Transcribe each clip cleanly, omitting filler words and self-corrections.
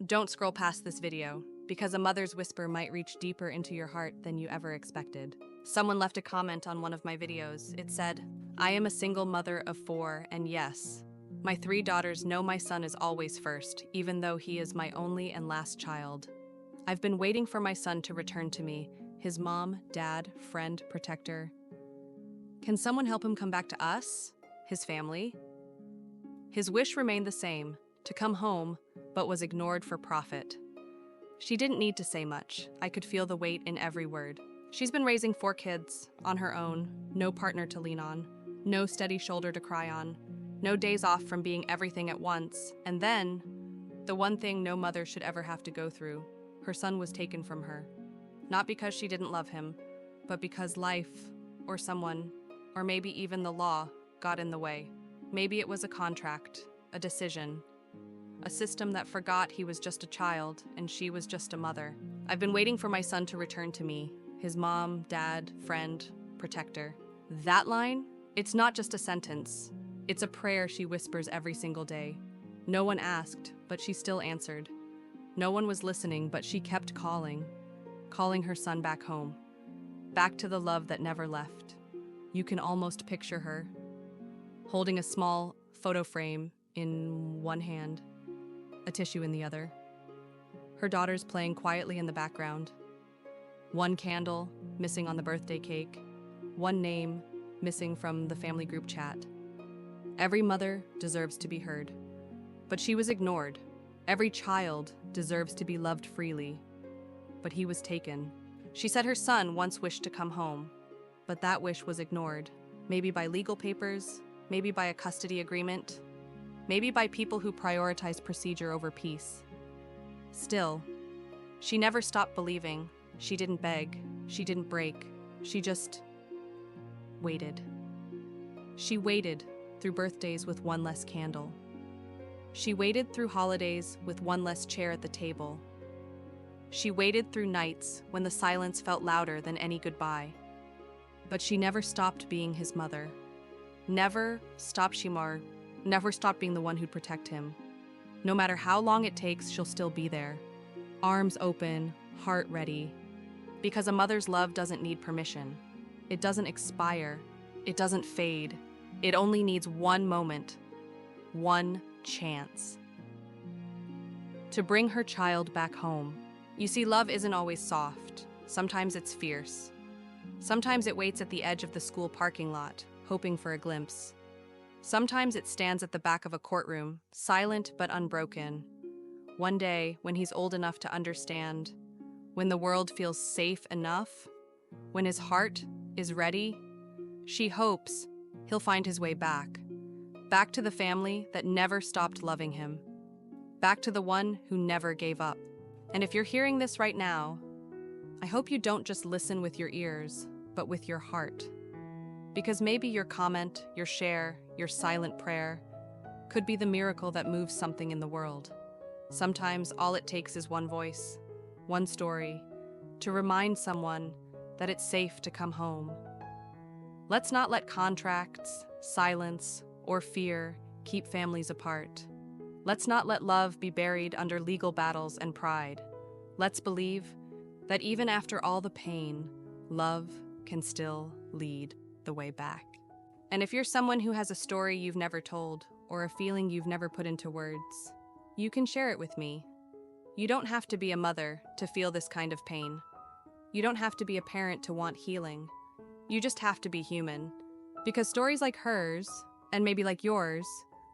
Don't scroll past this video, because a mother's whisper might reach deeper into your heart than you ever expected. Someone left a comment on one of my videos. It said, "I am a single mother of 4, and yes, my 3 daughters know my son is always first, even though he is my only and last child. I've been waiting for my son to return to me, his mom, dad, friend, protector. Can someone help him come back to us, his family?" His wish remained the same, to come home, but was ignored for profit. She didn't need to say much. I could feel the weight in every word. She's been raising 4 kids, on her own, no partner to lean on, no steady shoulder to cry on, no days off from being everything at once, and then, the one thing no mother should ever have to go through, her son was taken from her. Not because she didn't love him, but because life, or someone, or maybe even the law, got in the way. Maybe it was a contract, a decision, a system that forgot he was just a child and she was just a mother. I've been waiting for my son to return to me, his mom, dad, friend, protector. That line, it's not just a sentence. It's a prayer she whispers every single day. No one asked, but she still answered. No one was listening, but she kept calling her son back home, back to the love that never left. You can almost picture her, holding a small photo frame in one hand, a tissue in the other. Her daughters playing quietly in the background. One candle missing on the birthday cake. One name missing from the family group chat. Every mother deserves to be heard, but she was ignored. Every child deserves to be loved freely, but he was taken. She said her son once wished to come home, but that wish was ignored. Maybe by legal papers, maybe by a custody agreement, maybe by people who prioritize procedure over peace. Still, she never stopped believing. She didn't beg, she didn't break, she just waited. She waited through birthdays with one less candle. She waited through holidays with one less chair at the table. She waited through nights when the silence felt louder than any goodbye. But she never stopped being his mother. Never stopped being the one who'd protect him. No matter how long it takes, she'll still be there. Arms open, heart ready. Because a mother's love doesn't need permission. It doesn't expire. It doesn't fade. It only needs one moment, one chance to bring her child back home. You see, love isn't always soft. Sometimes it's fierce. Sometimes it waits at the edge of the school parking lot, hoping for a glimpse. Sometimes it stands at the back of a courtroom, silent but unbroken. One day, when he's old enough to understand, when the world feels safe enough, when his heart is ready, she hopes he'll find his way back. Back to the family that never stopped loving him. Back to the one who never gave up. And if you're hearing this right now, I hope you don't just listen with your ears, but with your heart. Because maybe your comment, your share, your silent prayer could be the miracle that moves something in the world. Sometimes all it takes is one voice, one story, to remind someone that it's safe to come home. Let's not let contracts, silence, or fear keep families apart. Let's not let love be buried under legal battles and pride. Let's believe that even after all the pain, love can still lead the way back. And if you're someone who has a story you've never told or a feeling you've never put into words, you can share it with me. You don't have to be a mother to feel this kind of pain. You don't have to be a parent to want healing. You just have to be human. Because stories like hers, and maybe like yours,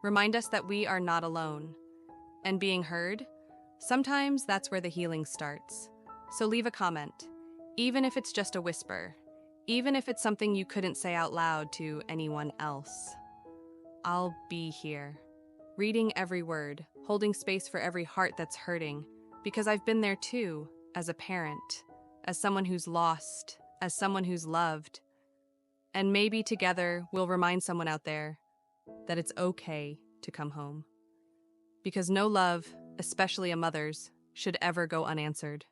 remind us that we are not alone. And being heard, sometimes that's where the healing starts. So leave a comment, even if it's just a whisper, even if it's something you couldn't say out loud to anyone else. I'll be here, reading every word, holding space for every heart that's hurting, because I've been there too, as a parent, as someone who's lost, as someone who's loved. And maybe together we'll remind someone out there that it's okay to come home. Because no love, especially a mother's, should ever go unanswered.